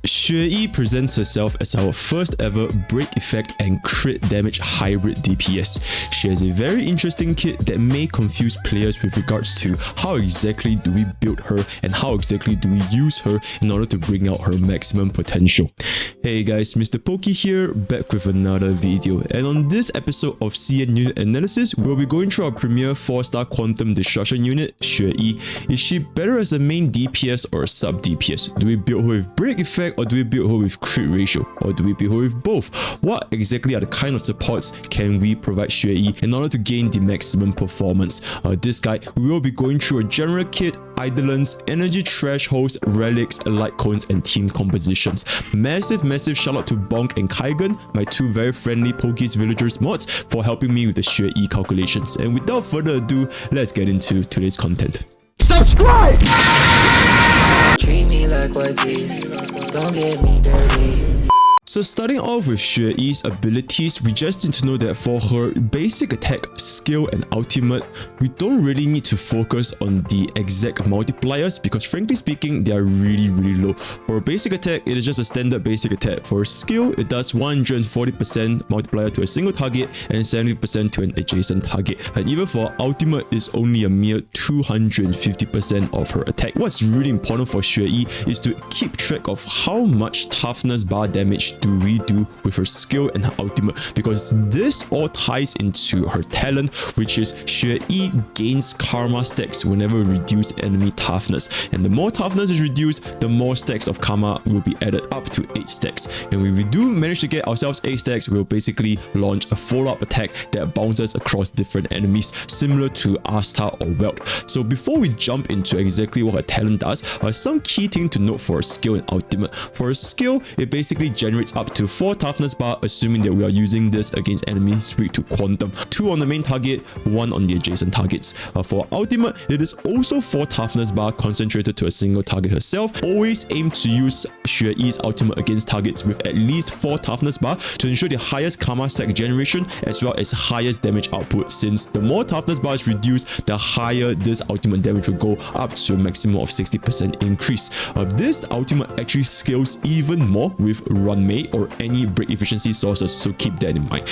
Xueyi presents herself as our first ever break effect and crit damage hybrid DPS. She has a very interesting kit that may confuse players with regards to how exactly do we build her and how exactly do we use her in order to bring out her maximum potential. Hey guys, MrPokke here, back with another video, and on this episode of CN Unit Analysis, we'll be going through our premier 4-star Quantum Destruction unit, Xueyi. Is she better as a main DPS or a sub DPS? Do we build her with break effect or do we build her with crit ratio? Or do we build her with both? What exactly are the kind of supports can we provide Xueyi in order to gain the maximum performance? This guide, we will be going through a general kit, eidolons, energy thresholds, relics, lightcones, and team compositions. Massive shout out to Bonk and Kaigan, my two very friendly Pokkes villagers mods, for helping me with the Xueyi calculations. And without further ado, let's get into today's content. Subscribe! Treat me like white tees, don't get me dirty. So starting off with Xueyi's abilities, we just need to know that for her basic attack, skill and ultimate, we don't really need to focus on the exact multipliers because frankly speaking, they are really low. For a basic attack, it is just a standard basic attack. For a skill, it does 140% multiplier to a single target and 70% to an adjacent target. And even for ultimate, it's only a mere 250% of her attack. What's really important for Xueyi is to keep track of how much toughness bar damage do we do with her skill and her ultimate, because this all ties into her talent, which is Xueyi gains karma stacks whenever we reduce enemy toughness, and the more toughness is reduced, the more stacks of karma will be added up to 8 stacks. And when we do manage to get ourselves 8 stacks, we'll basically launch a follow-up attack that bounces across different enemies, similar to Asta or Welt. So before we jump into exactly what her talent does, some key thing to note for her skill and ultimate. For her skill, it basically generates up to 4 toughness bar, assuming that we are using this against enemies weak to quantum, 2 on the main target, 1 on the adjacent targets. For ultimate, it is also 4 toughness bar concentrated to a single target herself. Always aim to use Xueyi's ultimate against targets with at least 4 toughness bar to ensure the highest karma stack generation as well as highest damage output, since the more toughness bar is reduced, the higher this ultimate damage will go, up to a maximum of 60% increase. This ultimate actually scales even more with run May or any break efficiency sources, so keep that in mind.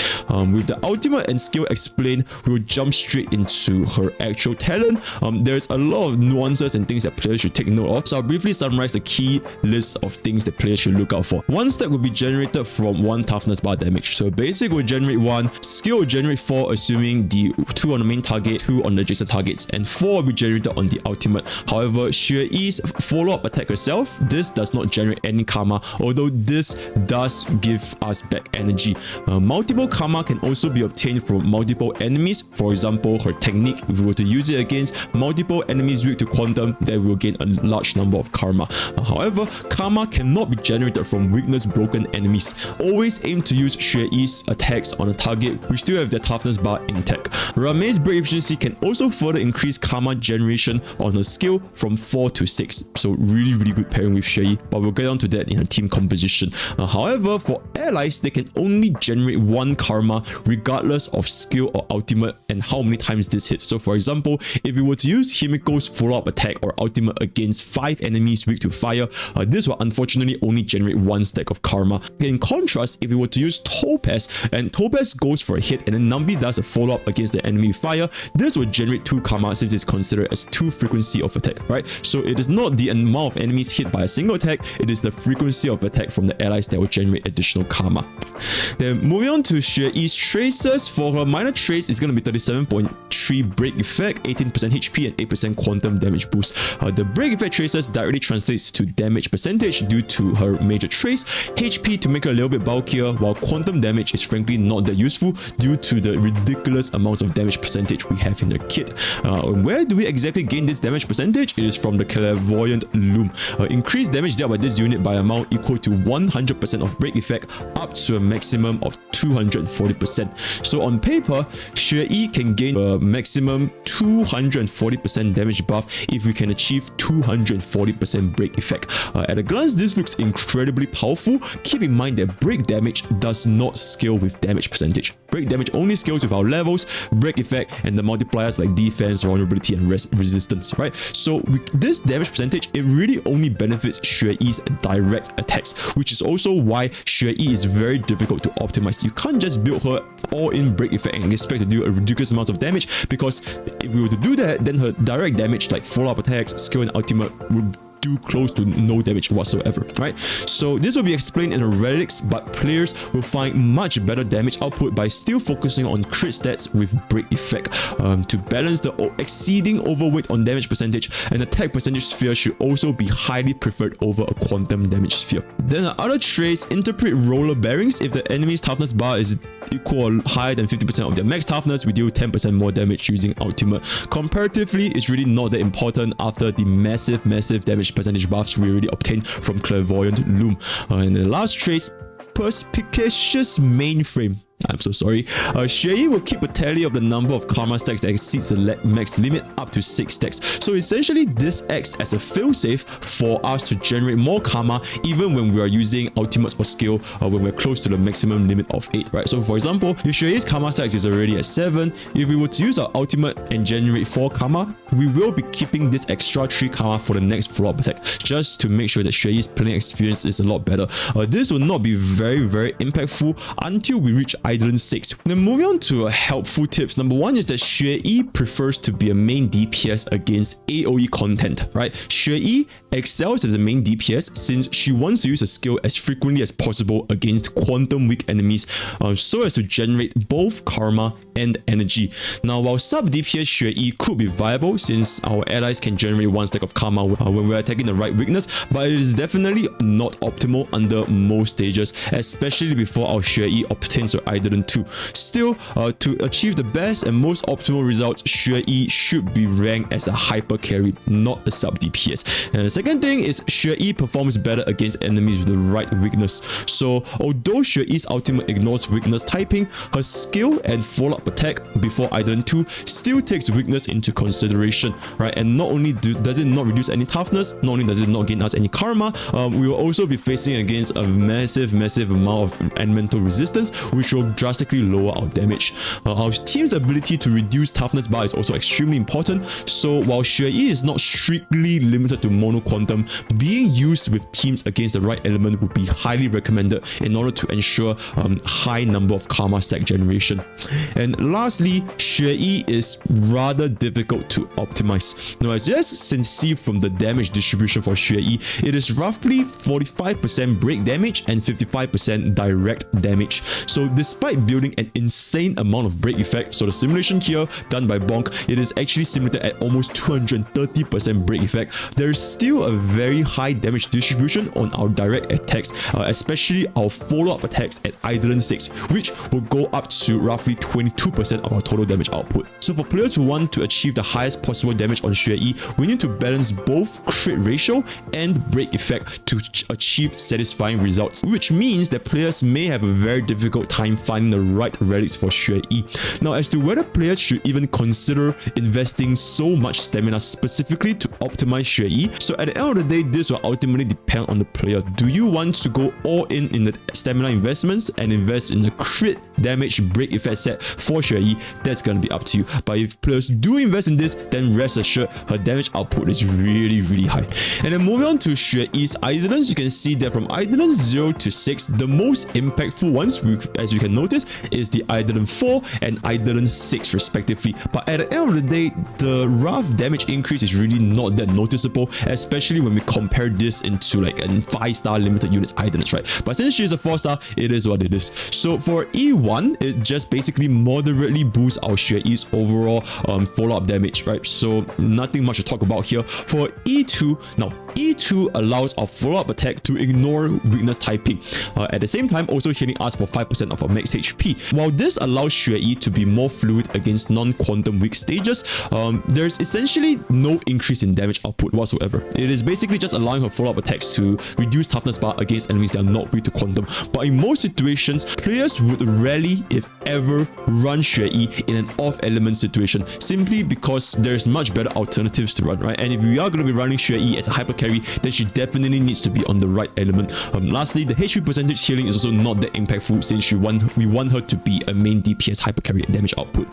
With the ultimate and skill explained, we'll jump straight into her actual talent. There's a lot of nuances and things that players should take note of, so I'll briefly summarize the key list of things that players should look out for. 1 stack will be generated from 1 toughness bar damage, so basic will generate 1, skill will generate 4, assuming the 2 on the main target, 2 on the adjacent targets, and 4 will be generated on the ultimate. However, Xueyi's follow-up attack herself, this does not generate any karma, although this does give us back energy. Multiple karma can also be obtained from multiple enemies. For example, her technique, if we were to use it against multiple enemies weak to quantum, then we will gain a large number of karma. However, karma cannot be generated from weakness broken enemies. Always aim to use Xueyi's attacks on a target which still have their toughness bar intact. Ramei's break efficiency can also further increase karma generation on her skill from 4 to 6, so really good pairing with Xueyi, but we'll get on to that in her team composition. However, for allies, they can only generate 1 karma regardless of skill or ultimate and how many times this hits. So for example, if we were to use Himiko's follow-up attack or ultimate against 5 enemies weak to fire, this will unfortunately only generate 1 stack of karma. In contrast, if we were to use Topaz, and Topaz goes for a hit and then Nambi does a follow-up against the enemy fire, this will generate 2 karma since it's considered as 2 frequency of attack, right? So it is not the amount of enemies hit by a single attack, it is the frequency of attack from the allies that will generate additional karma. Then moving on to Xueyi's traces, for her minor trace, it's going to be 37.3 break effect, 18% HP and 8% quantum damage boost. The break effect traces directly translates to damage percentage due to her major trace, HP to make her a little bit bulkier, while quantum damage is frankly not that useful due to the ridiculous amounts of damage percentage we have in the kit. Where do we exactly gain this damage percentage? It is from the clairvoyant loom. Increased damage dealt by this unit by amount equal to 100% of break effect up to a maximum of 240%. So on paper, Xueyi can gain a maximum 240% damage buff if we can achieve 240% break effect. At a glance, this looks incredibly powerful. Keep in mind that break damage does not scale with damage percentage. break damage only scales with our levels, break effect, and the multipliers like defense, vulnerability, and resistance, right? So this damage percentage, it really only benefits Xueyi's direct attacks, which is also why Xueyi is very difficult to optimize. You can't just build her all in break effect and expect to do a ridiculous amount of damage, because if we were to do that, then her direct damage like follow-up attacks, skill, and ultimate would do close to no damage whatsoever, right? So this will be explained in the relics, but players will find much better damage output by still focusing on crit stats with break effect. To balance the exceeding overweight on damage percentage, an attack percentage sphere should also be highly preferred over a quantum damage sphere. Then the other traits, interpret roller bearings. If the enemy's toughness bar is equal or higher than 50% of their max toughness, we deal 10% more damage using ultimate. Comparatively, it's really not that important after the massive damage percentage buffs we already obtained from Clairvoyant Loom. And the last trait, perspicacious mainframe. I'm so sorry. Xueyi will keep a tally of the number of karma stacks that exceeds the max limit up to 6 stacks. So essentially, this acts as a failsafe for us to generate more karma even when we are using ultimates or skill when we're close to the maximum limit of 8, right? So for example, if Xueyi's karma stacks is already at 7, if we were to use our ultimate and generate 4 karma, we will be keeping this extra 3 karma for the next follow-up attack, just to make sure that Xueyi's playing experience is a lot better. This will not be very impactful until we reach Eidolon 6. Then moving on to helpful tips. Number 1 is that Xueyi prefers to be a main DPS against AoE content, right? Xueyi excels as a main DPS since she wants to use a skill as frequently as possible against quantum weak enemies, so as to generate both karma and energy. Now, while sub DPS Xueyi could be viable since our allies can generate 1 stack of karma when we're attacking the right weakness, but it is definitely not optimal under most stages, especially before our Xueyi obtains her Eidolon 2. Still, to achieve the best and most optimal results, Xueyi should be ranked as a hyper carry, not a sub DPS. And the second thing is Xueyi performs better against enemies with the right weakness. So although Xueyi's ultimate ignores weakness typing, her skill and follow-up attack before Eidolon 2 still takes weakness into consideration, right? And not only does it not reduce any toughness, not only does it not gain us any karma, we will also be facing against a massive amount of elemental resistance, which will drastically lower our damage. Our team's ability to reduce toughness bar is also extremely important, so while Xueyi is not strictly limited to mono quantum, being used with teams against the right element would be highly recommended in order to ensure high number of karma stack generation. And lastly, Xueyi is rather difficult to optimize. Now, as you guys can see from the damage distribution for Xueyi, it is roughly 45% break damage and 55% direct damage. So despite building an insane amount of break effect, so the simulation here done by Bonk, it is actually simulated at almost 230% break effect, there is still a very high damage distribution on our direct attacks, especially our follow-up attacks at Eidolon 6, which will go up to roughly 22% of our total damage output. So for players who want to achieve the highest possible damage on Xueyi, we need to balance both crit ratio and break effect to achieve satisfying results, which means that players may have a very difficult time finding the right relics for Xueyi. Now, as to whether players should even consider investing so much stamina specifically to optimize Xueyi, so at the end of the day, this will ultimately depend on the player. Do you want to go all in the stamina investments and invest in the crit damage break effect set for Xueyi? That's gonna be up to you. But if players do invest in this, then rest assured her damage output is really high. And then moving on to Xueyi's Eidolons, you can see that from Eidolon 0 to 6, the most impactful ones, as you can notice, is the Eidolon 4 and Eidolon 6 respectively. But at the end of the day, the rough damage increase is really not that noticeable, especially when we compare this into like a 5-star limited units Eidolons, right? But since she's a 4-star, it is what it is. So for E1, it just basically moderately boosts our Xueyi's overall follow-up damage, right? So nothing much to talk about here. For E2, now E2 allows our follow-up attack to ignore weakness typing, at the same time also healing us for 5% of our max HP. While this allows Xueyi to be more fluid against non-quantum weak stages, there's essentially no increase in damage output whatsoever. It is basically just allowing her follow-up attacks to reduce toughness bar against enemies that are not weak to quantum. But in most situations, players would rarely, if ever, run Xueyi in an off-element situation, simply because there's much better alternatives to run, right? And if we are going to be running Xueyi as a hyper carry, then she definitely needs to be on the right element. Lastly, the HP percentage healing is also not that impactful since you want we want her to be a main DPS hyper carry damage output.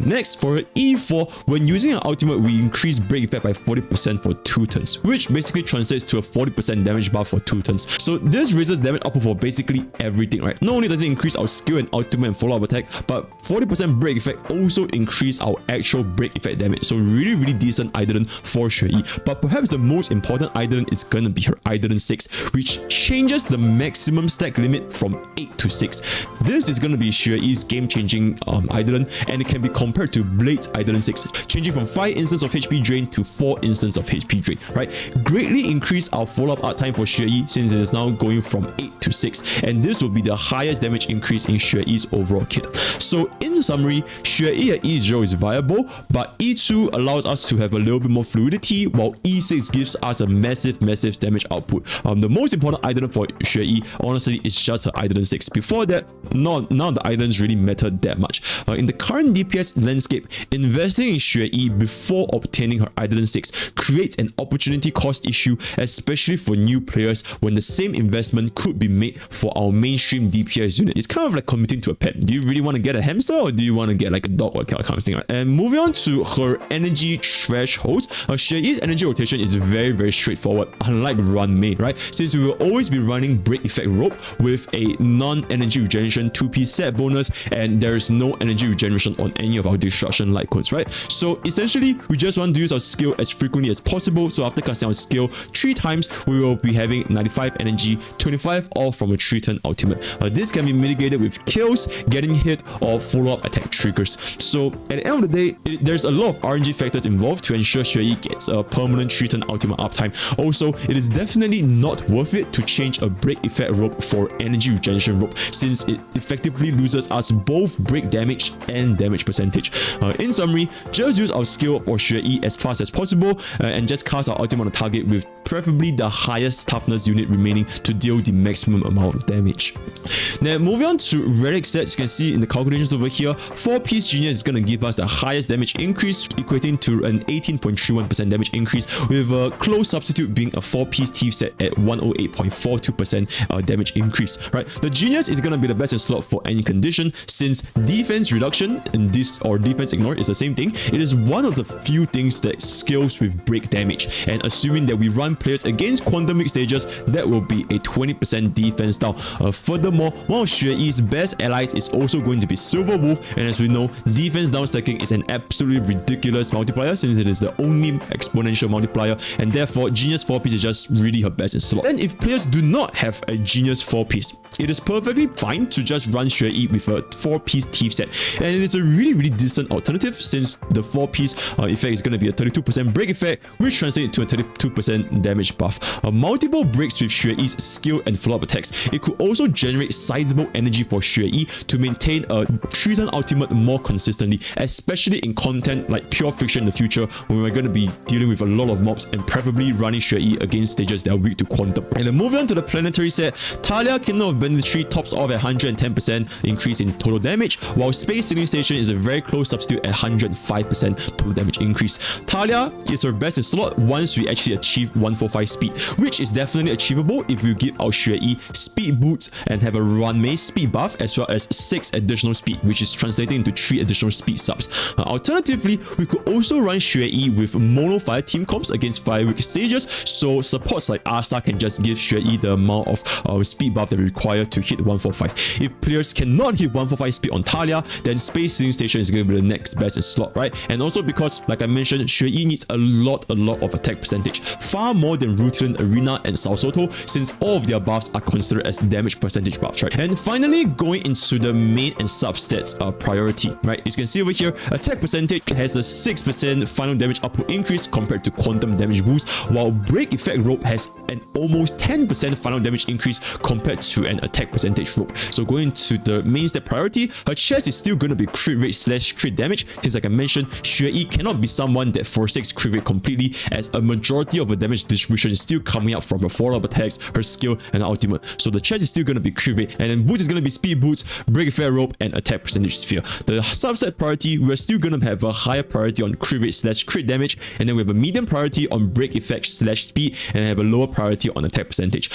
Next, for her E4, when using an ultimate, we increase break effect by 40% for 2 turns, which basically translates to a 40% damage buff for 2 turns. So this raises damage output for basically everything, right? Not only does it increase our skill and ultimate and follow-up attack, but 40% break effect also increase our actual break effect damage. So really decent Eidolon for Xueyi. But perhaps the most important Eidolon is gonna be her Eidolon 6, which changes the maximum stack limit from 8 to 6. This is gonna be Xueyi's game-changing Eidolon, and it can be compared to Blade's Eidolon 6, changing from 5 instants of HP drain to 4 instants of HP drain, right? Greatly increase our follow-up art time for Xueyi, since it is now going from 8 to 6, and this will be the highest damage increase in Xueyi's overall kit. So in summary, Xueyi at E0 is viable, but E2 allows us to have a little bit more fluidity, while E6 gives us a massive damage output. The most important Eidolon for Xueyi, honestly, is just her Eidolon 6. Before that, none of the Eidolons really mattered that much. In the current DPS landscape, investing in Xueyi before obtaining her Eidolon 6 creates an opportunity cost issue, especially for new players, when the same investment could be made for our mainstream DPS unit. It's kind of like committing to a pet. Do you really want to get a hamster, or do you want to get like a dog or kind of thing, right? And moving on to her energy thresholds, Xueyi's energy rotation is very straightforward, unlike Run Mei, right? Since we will always be running break effect rope with a non-energy regeneration 2-piece set bonus, and there is no energy regeneration on any of our destruction lightcones, right? So essentially, we just want to use our skill as frequently as possible. So after casting our skill 3 times, we will be having 95 energy, 25 off from a 3-turn ultimate. This can be mitigated with kills, getting hit, or follow-up attack triggers. So at the end of the day, there's a lot of RNG factors involved to ensure Xueyi gets a permanent 3-turn ultimate uptime. Also, it is definitely not worth it to change a break effect rope for energy regeneration rope, since it effectively loses us both break damage and damage percentage. In summary, just use our skill for Xueyi as fast as possible, and just cast our ultimate on the target with preferably the highest toughness unit remaining to deal the maximum amount of damage. Now moving on to relic sets, you can see in the calculations over here, 4-piece genius is going to give us the highest damage increase, equating to an 18.31% damage increase, with a close substitute being a 4-piece thief set at 108.42% damage increase, right? The genius is going to be the best in slot for any condition, since defense reduction in this, or defense ignore, is the same thing. It is one of the few things that scales with break damage, and assuming that we run players against quantum mix stages, that will be a 20% defense down. Furthermore, one of Xueyi's best allies is also going to be Silver Wolf, and as we know, defense down stacking is an absolutely ridiculous multiplier, since it is the only exponential multiplier, and therefore Genius 4-piece is just really her best in slot. And if players do not have a Genius 4-piece, it is perfectly fine to just run Xueyi with a 4-piece thief set, and it is a really decent alternative, since the 4-piece effect is going to be a 32% break effect, which translates to a 32% damage buff. Multiple breaks with Xueyi's skill and follow-up attacks. It could also generate sizable energy for Xueyi to maintain a 3-turn ultimate more consistently, especially in content like Pure Fiction in the future, when we're going to be dealing with a lot of mobs and preferably running Xueyi against stages that are weak to quantum. And then moving on to the planetary set, Talia Kingdom of Banditry tops off at 110% increase in total damage, while Space Sailing Station is a very close substitute at 105% total damage increase. Talia is her best in slot once we actually achieve 145 speed, which is definitely achievable if we give our Xueyi speed boots and have a Run Mei speed buff, as well as 6 additional speed, which is translating into 3 additional speed subs. Alternatively, we could also run Xueyi with mono fire team comps against fire weak stages, so supports like Asta can just give Xueyi the amount of speed buff that we require to hit 145. If players cannot hit 145 speed on Talia, then Space Sailing Station is going to be the next best in slot, right? And also because, like I mentioned, Xueyi needs a lot of attack percentage, far more than Rutilan, Arena, and Sao Soto, since all of their buffs are considered as damage percentage buffs, right? And finally, going into the main and substats priority, right? As you can see over here, attack percentage has a 6% final damage output increase compared to quantum damage boost, while break effect rope has an almost 10% final damage increase compared to an attack percentage rope. So going to the main stat priority, her chest is still going to be crit rate / crit damage, since like I mentioned, Xueyi cannot be someone that forsakes crit rate completely, as a majority of her damage distribution is still coming up from her follow-up attacks, her skill, and ultimate. So the chest is still going to be crit rate, and then boots is going to be speed boots, break effect rope, and attack percentage sphere. The subset priority, we're still going to have a higher priority on crit rate / crit damage, and then we have a medium priority on break effect / speed, and have a lower priority on attack percentage.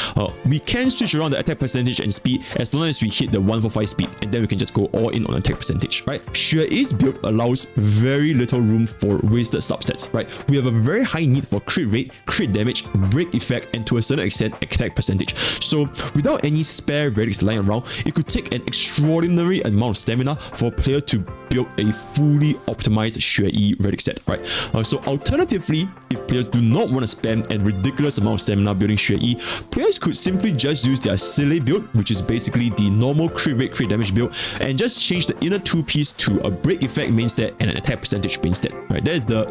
We can switch around the attack percentage percentage and speed as long as we hit the 145 speed, and then we can just go all in on attack percentage, right? Xueyi's build allows very little room for wasted subsets, right? We have a very high need for crit rate, crit damage, break effect, and to a certain extent attack percentage. So without any spare relics lying around, it could take an extraordinary amount of stamina for a player to build a fully optimized Xueyi relic set, right? So alternatively, if players do not want to spend a ridiculous amount of stamina building Xueyi, players could simply just use their silly build, which is basically the normal crit rate, crit damage build, and just change the inner two piece to a break effect main stat and an attack percentage main stat, right? That is the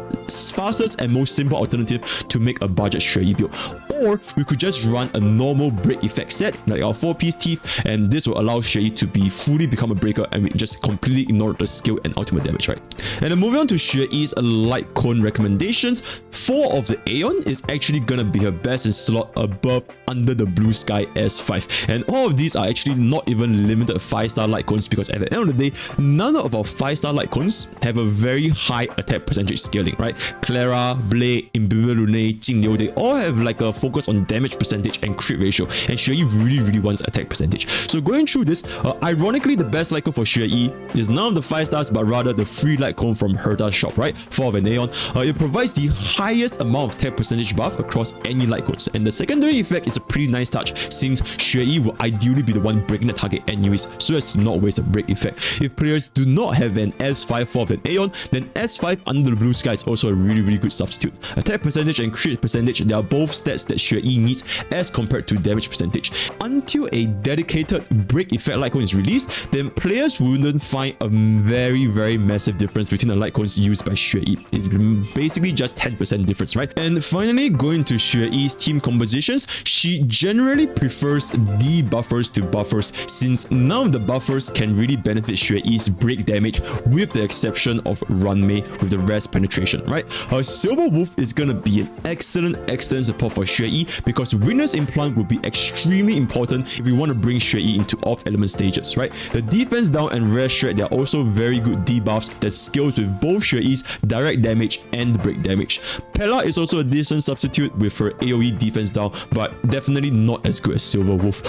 fastest and most simple alternative to make a budget Xueyi build. Or we could just run a normal break effect set, like our 4-piece teeth, and this will allow Xueyi to be fully become a breaker, and we just completely ignore the skill and ultimate damage, right? And then moving on to Xueyi's light cone recommendations, 4 of the Aeon is actually gonna be her best in slot above Under the Blue Sky S5, and all of these are actually not even limited 5-star light cones, because at the end of the day, none of our 5-star light cones have a very high attack percentage scaling, right? Clara, Blade, Imbued Rune, Jingliu, they all have like a focus on damage percentage and crit ratio, and Xueyi really wants attack percentage. So going through this, ironically, the best light cone for Xueyi is none of the 5 stars, but rather the free light cone from Herta's shop, right? 4 of an Aeon. It provides the highest amount of attack percentage buff across any light cones, and the secondary effect is a pretty nice touch, since Xueyi will ideally be the one breaking the target anyways, so as to not waste a break effect. If players do not have an S5 4 of an Aeon, then S5 Under the Blue Sky is also a really good substitute. Attack percentage and crit percentage, they are both stats that Xueyi needs as compared to damage percentage. Until a dedicated break effect light cone is released, then players wouldn't find a very massive difference between the light cones used by Xueyi. It's basically just 10% difference, right? And finally, going to Xueyi's team compositions, she generally prefers debuffers to buffers, since none of the buffers can really benefit Xueyi's break damage, with the exception of Runmei with the rest penetration, right? Silver Wolf is gonna be an excellent support for Xueyi, because Witness Implant will be extremely important if we want to bring Xueyi into off-element stages, right? The defense down and rare shred, they are also very good debuffs that scales with both Xueyi's direct damage and break damage. Pella is also a decent substitute with her AoE defense down, but definitely not as good as Silver Wolf.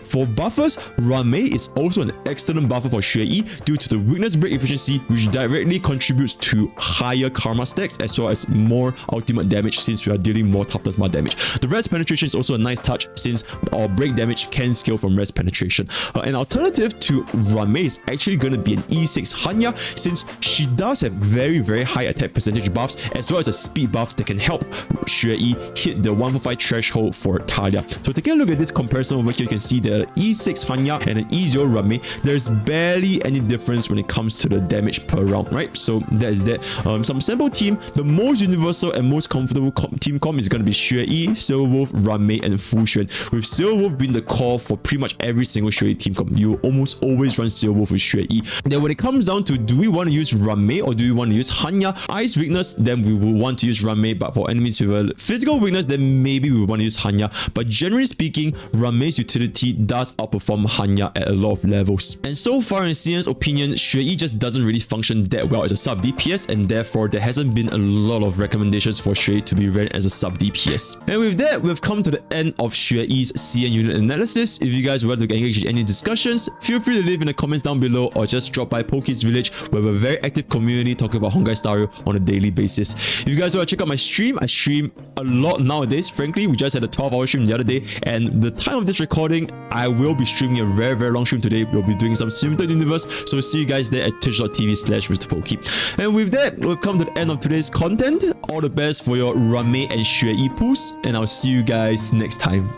For buffers, Runmei is also an excellent buffer for Xueyi due to the weakness break efficiency, which directly contributes to higher karma stacks as well as more ultimate damage, since we are dealing more toughness bar damage. The rest penetration is also a nice touch, since our break damage can scale from rest penetration. An alternative to Runmei is actually going to be an E6 Hanya, since she does have very high attack percentage buffs as well as a speed buff that can help Xueyi hit the 145 threshold for Talia. So taking a look at this comparison over here, you can see the E6 Hanya and an E0 Runmei, there's barely any difference when it comes to the damage per round, right? So that is that. Some sample team, the most universal and most comfortable team comp is going to be Xueyi, Silver Wolf, Runmei, and Fu Xuan, with Silver Wolf being the core for pretty much every single Xueyi team comp. You almost always run Silver Wolf with Xueyi. Then when it comes down to do we want to use Runmei or do we want to use Hanya, Ice weakness, then we will want to use Runmei, but for enemies with a physical weakness, then maybe we want to use Hanya. But generally speaking, Runmei's utility does outperform Hanya at a lot of levels. And so far in CN's opinion, Xueyi just doesn't really function that well as a sub DPS, and therefore there hasn't been a lot of recommendations for Xueyi to be ran as a sub DPS. And with that, we've come to the end of Xueyi's CN unit analysis. If you guys would like to engage in any discussions, feel free to leave in the comments down below, or just drop by Pokke's village, where we have a very active community talking about honkaistarrail on a daily basis. If you guys want to check out my stream, I stream a lot nowadays. Frankly, we just had a 12-hour stream the other day, and the time of this recording, I will be streaming a very long stream today. We'll be doing some Simulated Universe, so see you guys there at twitch.tv/MrPokke. And with that, we've come to the end of today's content. All the best for your Runmei and Xueyi pools, and I'll see you guys next time.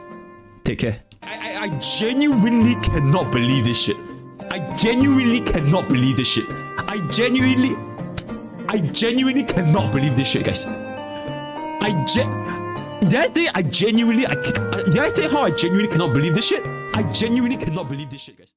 Take care. I genuinely cannot believe this shit. I genuinely cannot believe this shit. I genuinely cannot believe this shit, guys. Did I say how I genuinely cannot believe this shit? I genuinely cannot believe this shit, guys.